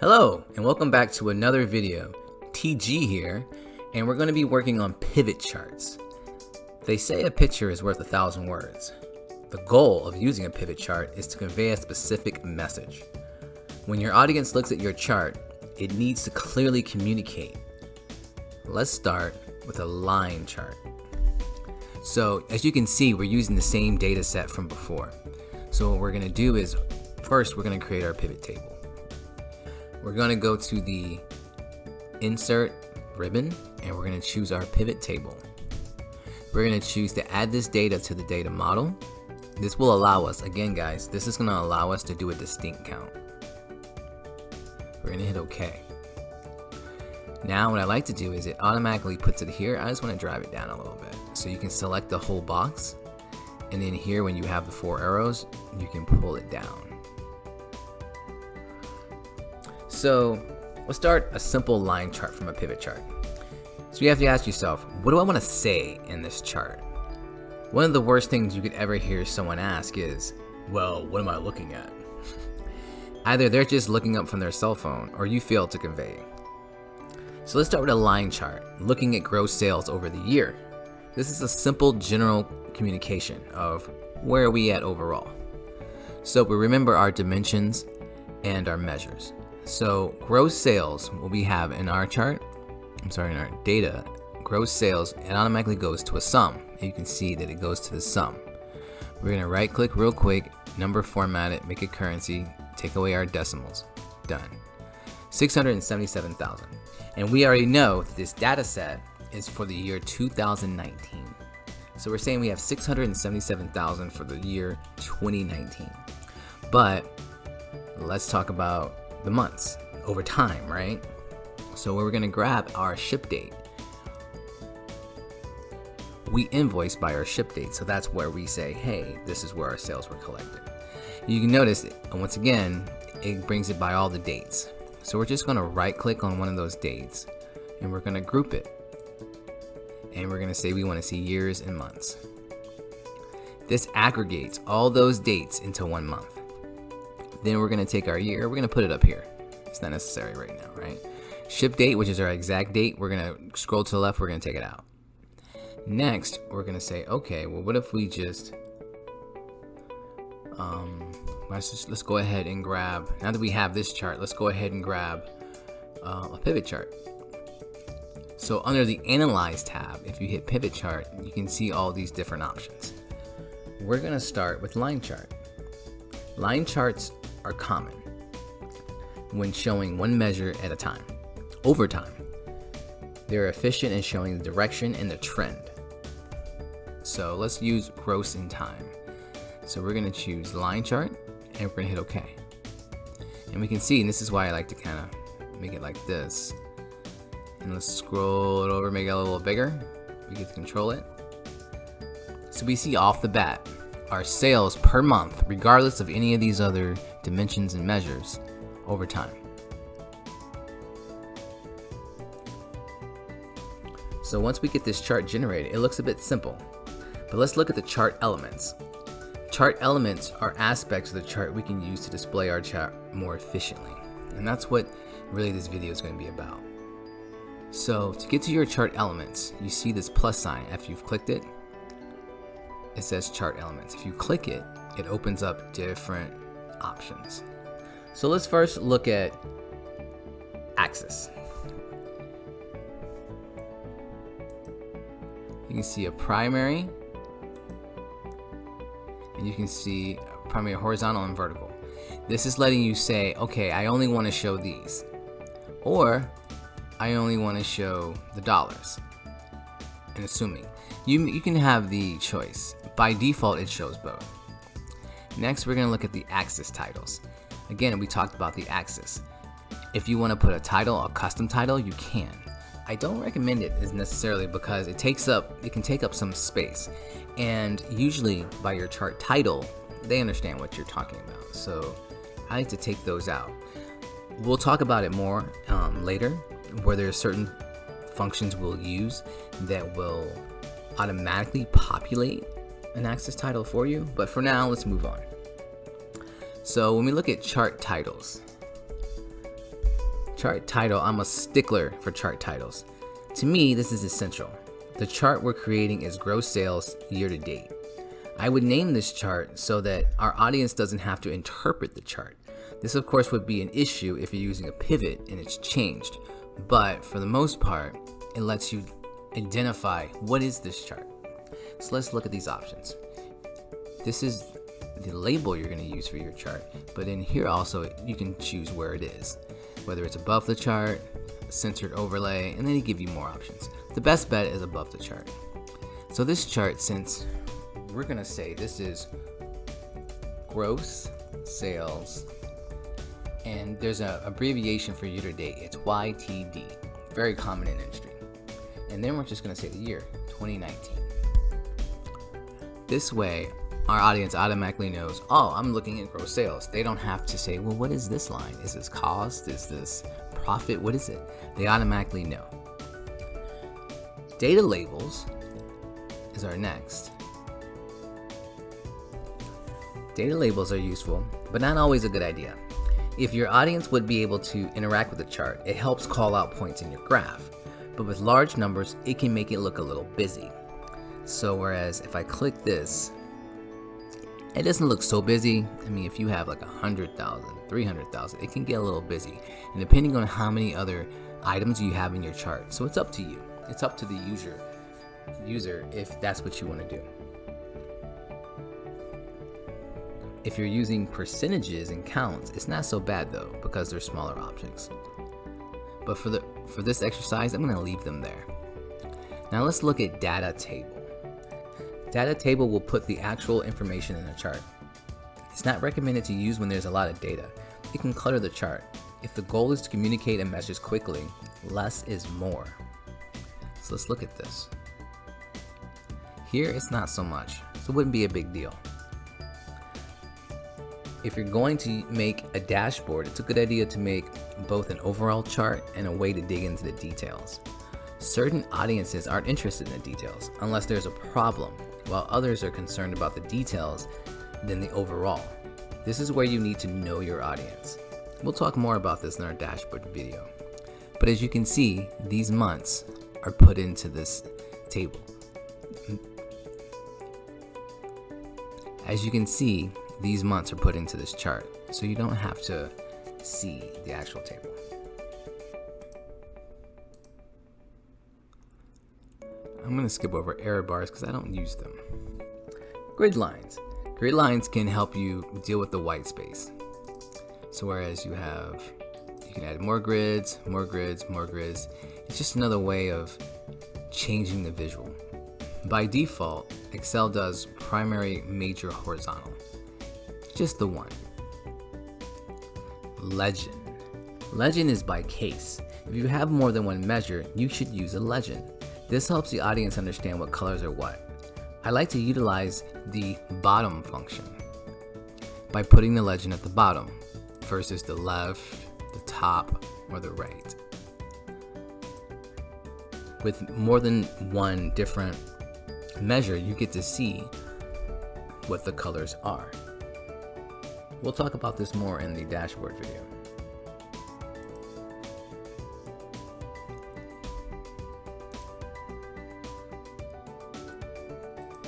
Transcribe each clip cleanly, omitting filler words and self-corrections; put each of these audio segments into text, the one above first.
Hello and welcome back to another video. TG here, and we're going to be working on pivot charts. They say a picture is worth 1,000 words. The goal of using a pivot chart is to convey a specific message. When your audience looks at your chart, it needs to clearly communicate. Let's start with a line chart. So as you can see, we're using the same data set from before. So what we're going to do is, first we're going to create our pivot table. We're going to go to the Insert ribbon and we're going to choose our pivot table. We're going to choose to add this data to the data model. This will allow us, again guys, this is going to allow us to do a distinct count. We're going to hit OK. Now what I like to do is it automatically puts it here. I just want to drive it down a little bit. So you can select the whole box, and then here when you have the 4 arrows, you can pull it down. So let's start a simple line chart from a pivot chart. So you have to ask yourself, what do I want to say in this chart? One of the worst things you could ever hear someone ask is, well, what am I looking at? Either they're just looking up from their cell phone or you failed to convey. So let's start with a line chart, looking at gross sales over the year. This is a simple general communication of where are we at overall. So we remember our dimensions and our measures. So gross sales, what we have in our chart, in our data, gross sales, it automatically goes to a sum. And you can see that it goes to the sum. We're going to right click real quick, number format it, make it currency, take away our decimals. Done. 677,000. And we already know that this data set is for the year 2019. So we're saying we have 677,000 for the year 2019. But let's talk about the months over time, right? So we're going to grab our ship date. We invoice by our ship date, so that's where we say, hey, this is where our sales were collected. You can notice, once again, it brings it by all the dates. So we're just going to right click on one of those dates and we're going to group it. And we're going to say we want to see years and months. This aggregates all those dates into one month. Then we're going to take our year, we're going to put it up here. It's not necessary right now, right? Ship date, which is our exact date, we're going to scroll to the left, we're going to take it out. Next, we're going to say, okay, well, what if we just, let's go ahead and grab, now that we have this chart, let's go ahead and grab a pivot chart. So under the Analyze tab, if you hit Pivot Chart, you can see all these different options. We're going to start with Line Chart. Line charts are common when showing one measure at a time. Over time, they're efficient in showing the direction and the trend. So let's use gross in time. So we're going to choose line chart and we're going to hit OK. And we can see, and this is why I like to kind of make it like this. And let's scroll it over, make it a little bigger. We get to control it. So we see off the bat our sales per month, regardless of any of these other dimensions and measures, over time. So once we get this chart generated, it looks a bit simple. But let's look at the chart elements. Chart elements are aspects of the chart we can use to display our chart more efficiently. And that's what really this video is going to be about. So to get to your chart elements, you see this plus sign. After you've clicked it, it says chart elements. If you click it, it opens up different options. So let's first look at axis. You can see a primary, and you can see primary horizontal and vertical. This is letting you say, okay, I only want to show these, or I only want to show the dollars. And assuming you can have the choice. By default, it shows both. Next, we're going to look at the axis titles. Again, we talked about the axis. If you want to put a title, a custom title, you can. I don't recommend it as necessarily because it can take up some space. And usually by your chart title, they understand what you're talking about. So I like to take those out. We'll talk about it more later, where there's certain functions we'll use that will automatically populate an axis title for you. But for now, let's move on. So when we look at chart titles, Chart title, I'm a stickler for chart titles. To me, this is essential. The chart we're creating is gross sales year to date. I would name this chart so that our audience doesn't have to interpret the chart. This of course would be an issue if you're using a pivot and it's changed, but for the most part, it lets you identify what is this chart. So let's look at these options. This is the label you're going to use for your chart, but in here also you can choose where it is, whether it's above the chart, centered overlay, and then they give you more options. The best bet is above the chart. So this chart, since we're going to say this is gross sales, and there's an abbreviation for year to date, it's YTD, very common in industry. And then we're just going to say the year, 2019. This way, our audience automatically knows, oh, I'm looking at gross sales. They don't have to say, well, what is this line? Is this cost? Is this profit? What is it? They automatically know. Data labels is our next. Data labels are useful, but not always a good idea. If your audience would be able to interact with the chart, it helps call out points in your graph. But with large numbers, it can make it look a little busy. So whereas if I click this, it doesn't look so busy. I mean, if you have like 100,000, 300,000, it can get a little busy. And depending on how many other items you have in your chart. So it's up to you. It's up to the user if that's what you want to do. If you're using percentages and counts, it's not so bad though, because they're smaller objects. But for this exercise, I'm going to leave them there. Now let's look at data table. Data table will put the actual information in a chart. It's not recommended to use when there's a lot of data. It can clutter the chart. If the goal is to communicate a message quickly, less is more. So let's look at this. Here it's not so much, so it wouldn't be a big deal. If you're going to make a dashboard, it's a good idea to make both an overall chart and a way to dig into the details. Certain audiences aren't interested in the details unless there's a problem, while others are concerned about the details than the overall. This is where you need to know your audience. We'll talk more about this in our dashboard video. But as you can see, these months are put into this table. As you can see, these months are put into this chart, so you don't have to see the actual table. I'm going to skip over error bars because I don't use them. Grid lines. Grid lines can help you deal with the white space. So whereas you can add more grids, more grids, more grids. It's just another way of changing the visual. By default, Excel does primary, major, horizontal. Just the one. Legend. Legend is by case. If you have more than one measure, you should use a legend. This helps the audience understand what colors are what. I like to utilize the bottom function by putting the legend at the bottom versus the left, the top, or the right. With more than one different measure, you get to see what the colors are. We'll talk about this more in the dashboard video.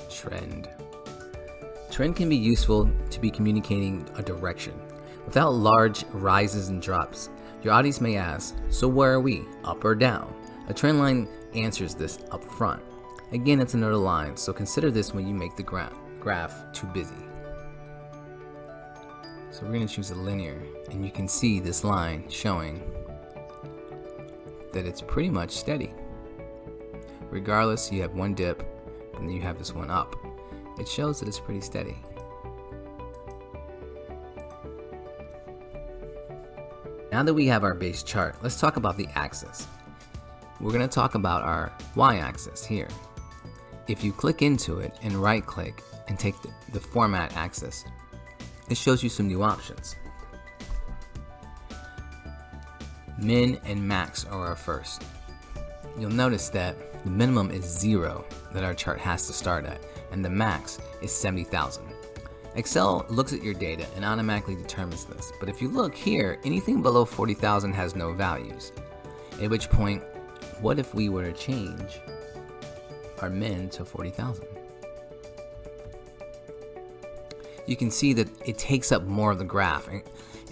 Trend. Trend can be useful to be communicating a direction. Without large rises and drops, your audience may ask, so where are we, up or down? A trend line answers this up front. Again, it's another line, so consider this when you make the graph too busy. So we're going to choose a linear, and you can see this line showing that it's pretty much steady. Regardless, you have one dip, and then you have this one up. It shows that it's pretty steady. Now that we have our base chart, let's talk about the axis. We're going to talk about our y-axis here. If you click into it and right click and take the format axis, it shows you some new options. Min and max are our first. You'll notice that the minimum is 0 that our chart has to start at, and the max is 70,000. Excel looks at your data and automatically determines this, but if you look here, anything below 40,000 has no values. At which point, what if we were to change our min to 40,000? You can see that it takes up more of the graph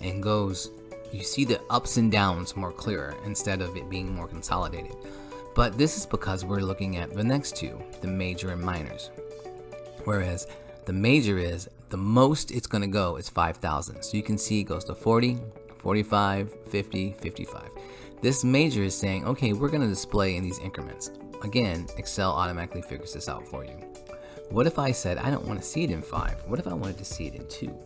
and goes, you see the ups and downs more clearer instead of it being more consolidated. But this is because we're looking at the next two, the major and minors. Whereas the major is, the most it's going to go is 5,000. So you can see it goes to 40, 45, 50, 55. This major is saying, okay, we're going to display in these increments. Again, Excel automatically figures this out for you. What if I said, I don't want to see it in 5? What if I wanted to see it in 2?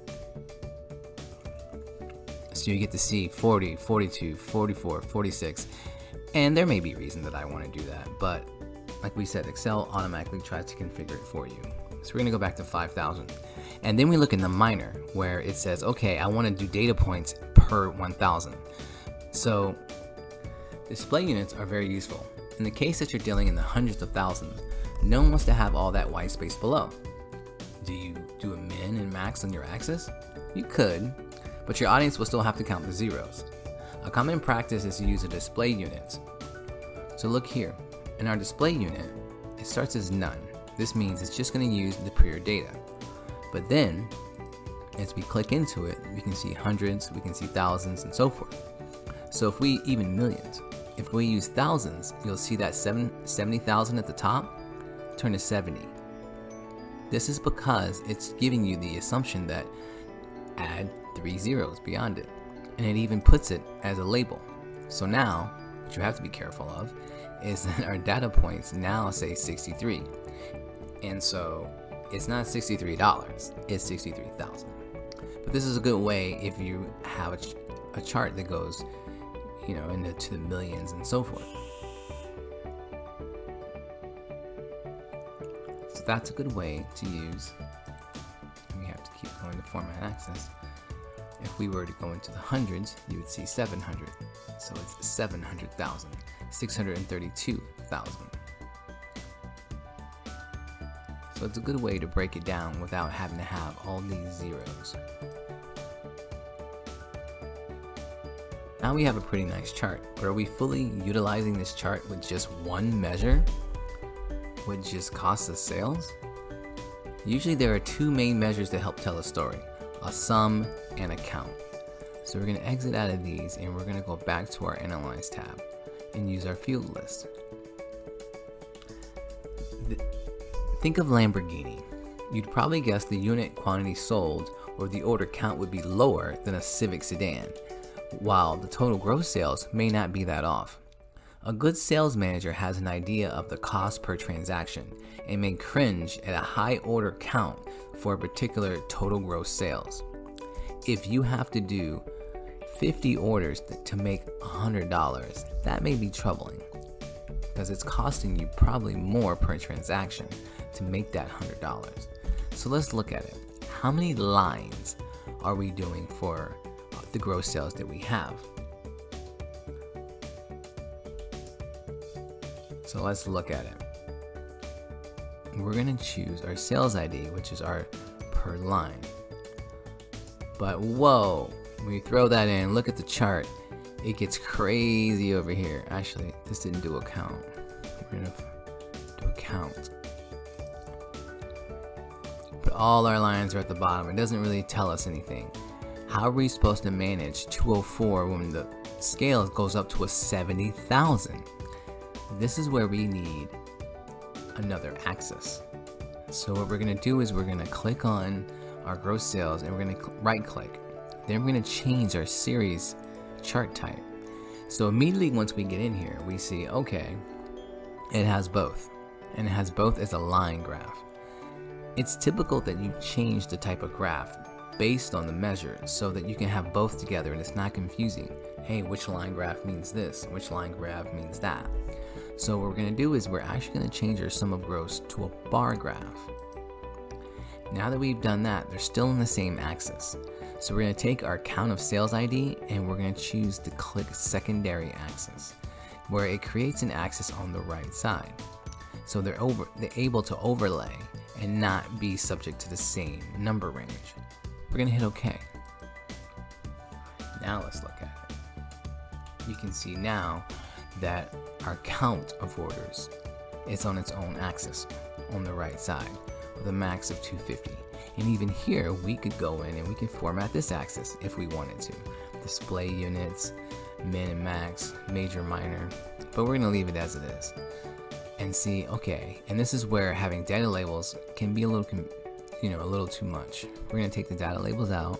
So you get to see 40, 42, 44, 46. And there may be a reason that I want to do that. But like we said, Excel automatically tries to configure it for you. So we're going to go back to 5,000. And then we look in the minor where it says, okay, I want to do data points per 1,000. So display units are very useful. In the case that you're dealing in the hundreds of thousands, no one wants to have all that white space below. Do you do a min and max on your axis? You could, but your audience will still have to count the zeros. A common practice is to use a display unit. So look here, in our display unit, it starts as none. This means it's just going to use the prior data. But then, as we click into it, we can see hundreds, we can see thousands, and so forth. So if we even millions, if we use thousands, you'll see that 70,000 at the top turn to 70. This is because it's giving you the assumption that add 3 zeros beyond it. And it even puts it as a label. So now, what you have to be careful of is that our data points now say 63. And so it's not $63, it's 63,000. But this is a good way if you have a chart that goes, into the millions and so forth. So that's a good way to use. And we have to keep going to format axis. If we were to go into the hundreds, you would see 700. So it's 700,000, 632,000. So it's a good way to break it down without having to have all these zeros. Now we have a pretty nice chart, but are we fully utilizing this chart with just one measure, which just costs us sales? Usually there are two main measures that help tell a story, a sum and a count. So we're going to exit out of these and we're going to go back to our Analyze tab and use our field list. Think of Lamborghini. You'd probably guess the unit quantity sold or the order count would be lower than a Civic sedan, while the total gross sales may not be that off. A good sales manager has an idea of the cost per transaction and may cringe at a high order count for a particular total gross sales. If you have to do 50 orders to make $100, that may be troubling because it's costing you probably more per transaction to make that $100. So let's look at it. How many lines are we doing for the gross sales that we have? So let's look at it. We're going to choose our sales ID, which is our per line. But whoa, when you throw that in, look at the chart. It gets crazy over here. Actually, this didn't do a count. We're going to do a count. But all our lines are at the bottom. It doesn't really tell us anything. How are we supposed to manage 204 when the scale goes up to a 70,000? This is where we need another axis. So what we're going to do is we're going to click on our gross sales and we're going to right click. Then we're going to change our series chart type. So immediately once we get in here, we see, okay, it has both. And it has both as a line graph. It's typical that you change the type of graph based on the measure so that you can have both together and it's not confusing. Hey, which line graph means this? Which line graph means that? So what we're going to do is we're actually going to change our sum of gross to a bar graph. Now that we've done that, they're still in the same axis. So we're going to take our count of sales ID and we're going to choose to click secondary axis, where it creates an axis on the right side. So they're able to overlay and not be subject to the same number range. We're gonna hit OK. Now let's look at it. You can see now that our count of orders is on its own axis on the right side with a max of 250. And even here we could go in and we can format this axis if we wanted to. Display units, min and max, major, minor, but we're gonna leave it as it is. And see, okay, and this is where having data labels can be a little too much. We're gonna take the data labels out.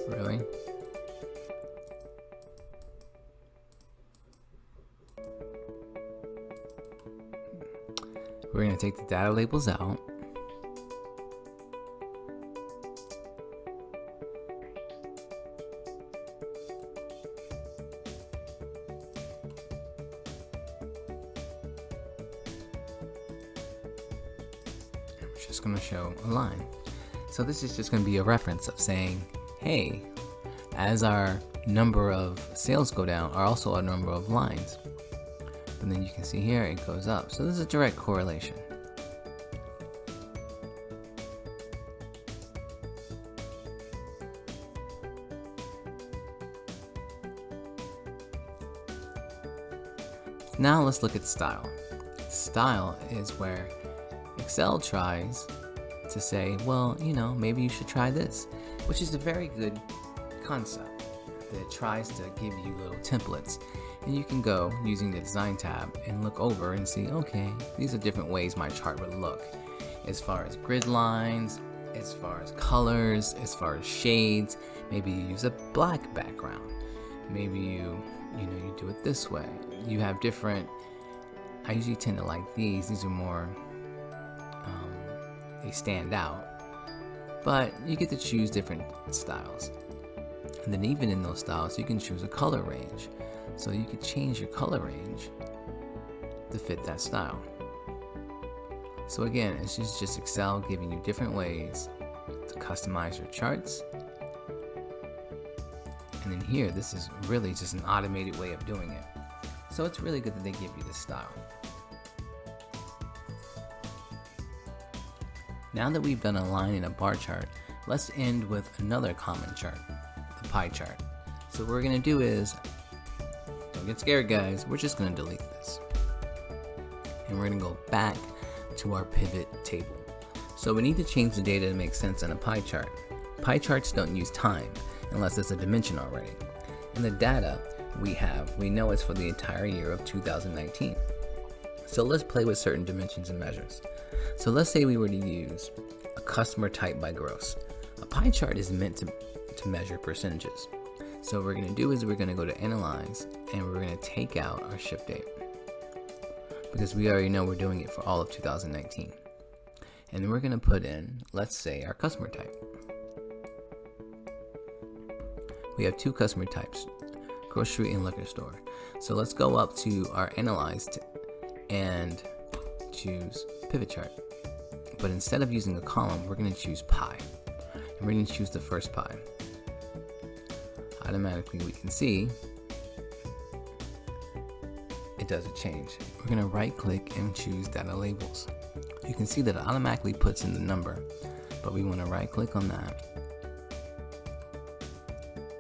Really? We're gonna take the data labels out. Just going to show a line. So this is just going to be a reference of saying, hey, as our number of sales go down, are also our number of lines. And then you can see here it goes up. So this is a direct correlation. Now let's look at style. Style is where Excel tries to say, well, maybe you should try this, which is a very good concept that tries to give you little templates. And you can go using the design tab and look over and see, okay, these are different ways my chart would look as far as grid lines, as far as colors, as far as shades. Maybe you use a black background. Maybe you do it this way. You have different, I usually tend to like these. These are more, they stand out, but you get to choose different styles. And then even in those styles, you can choose a color range. So you could change your color range to fit that style. So again, it's just Excel giving you different ways to customize your charts. And then here, this is really just an automated way of doing it. So it's really good that they give you this style. Now that we've done a line and a bar chart, let's end with another common chart, the pie chart. So what we're gonna do is, don't get scared guys, we're just gonna delete this. And we're gonna go back to our pivot table. So we need to change the data to make sense on a pie chart. Pie charts don't use time unless it's a dimension already. And the data we know it's for the entire year of 2019. So let's play with certain dimensions and measures. So let's say we were to use a customer type by gross. A pie chart is meant to measure percentages. So what we're going to do is we're going to go to Analyze and we're going to take out our ship date, because we already know we're doing it for all of 2019. And then we're going to put in, let's say, our customer type. We have two customer types, grocery and liquor store. So let's go up to our Analyze and choose Pivot Chart. But instead of using a column, we're going to choose pie. And we're going to choose the first pie. Automatically we can see it doesn't change. We're going to right click and choose data labels. You can see that it automatically puts in the number, but we want to right click on that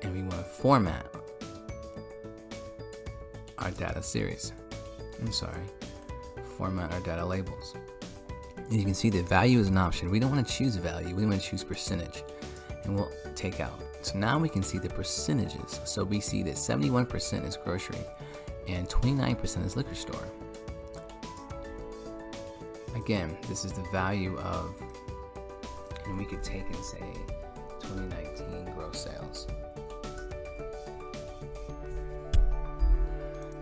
and we want to format our data series. Format our data labels. And you can see that value is an option. We don't want to choose value, we want to choose percentage, and we'll take out. So now we can see the percentages. So we see that 71% is grocery and 29% is liquor store. Again, this is the value of, and we could take and say 2019 gross sales.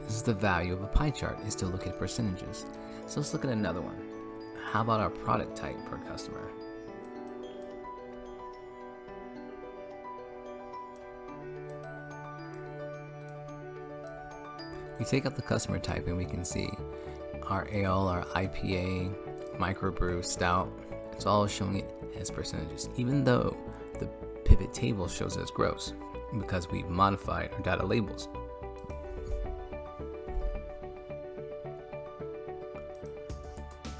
This is the value of a pie chart, is to look at percentages. So let's look at another one. How about our product type per customer? We take out the customer type and we can see our ale, our IPA, microbrew, stout. It's all showing it as percentages, even though the pivot table shows us gross. because we've modified our data labels.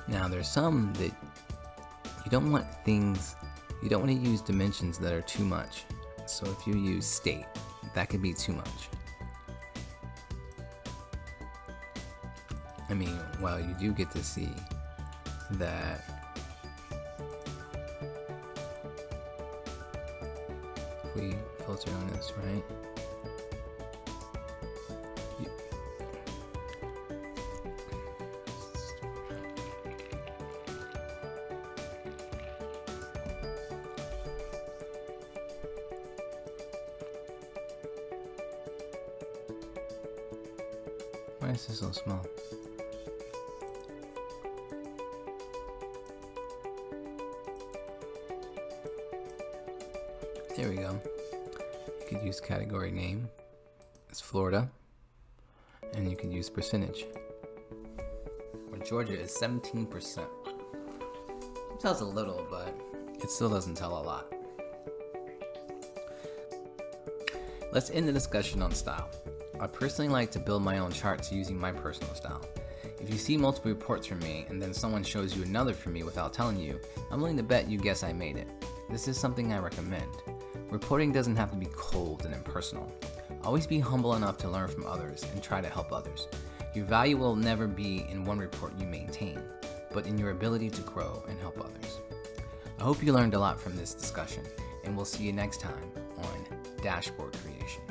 Now there's some that you don't want to use dimensions that are too much. So if you use state, that could be too much. I mean, well, you do get to see that if we filter on this, right? Why is this so small? There we go. You could use category name. It's Florida. And you could use percentage. Where Georgia is 17%. It tells a little, but it still doesn't tell a lot. Let's end the discussion on style. I personally like to build my own charts using my personal style. If you see multiple reports from me and then someone shows you another from me without telling you, I'm willing to bet you guess I made it. This is something I recommend. Reporting doesn't have to be cold and impersonal. Always be humble enough to learn from others and try to help others. Your value will never be in one report you maintain, but in your ability to grow and help others. I hope you learned a lot from this discussion, and we'll see you next time on Dashboard Creation.